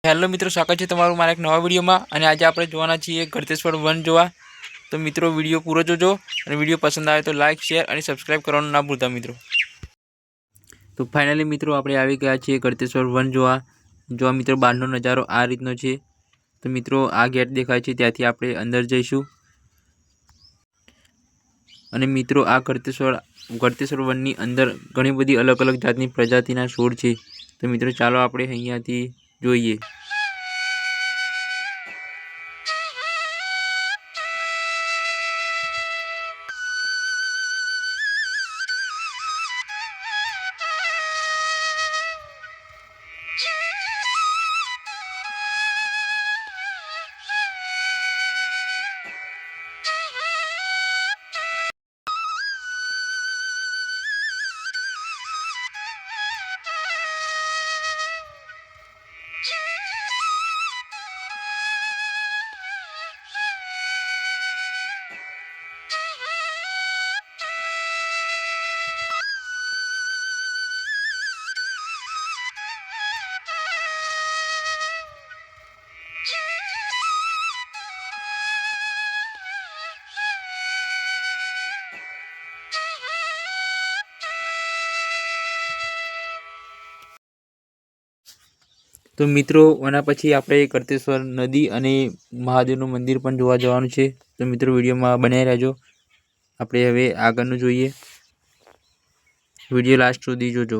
Hello મિત્રો, સ્વાગત છે તમારું મારા એક નવા વિડીયોમાં। અને આજે આપણે જોવાના છીએ ગળતેશ્વર વન જોવા। તો મિત્રો વિડીયો પૂરો જોજો અને વિડીયો પસંદ આવે તો લાઇક શેર અને સબસ્ક્રાઈબ કરવાનું ના ભૂલતા મિત્રો। તો ફાઇનલી મિત્રો આપણે આવી ગયા છીએ ગળતેશ્વર વન જોવા મિત્રો બહારનો નજારો આ રીતનો છે। તો મિત્રો આ ગેટ દેખાય છે, ત્યાંથી આપણે અંદર જઈશું। અને મિત્રો આ ગળતેશ્વર વનની અંદર ઘણી બધી અલગ અલગ જાતની પ્રજાતિના છોડ છે। તો મિત્રો ચાલો આપણે અહીંયાથી જોઈએ। તો મિત્રો આના પછી આપણે ગળતેશ્વર નદી અને મહાદેવનું મંદિર પણ જોવા જવાનું છે। તો મિત્રો વિડીયોમાં બન્યા રહેજો। આપણે હવે આગળનું જોઈએ, વિડીયો લાસ્ટ સુધી જોજો।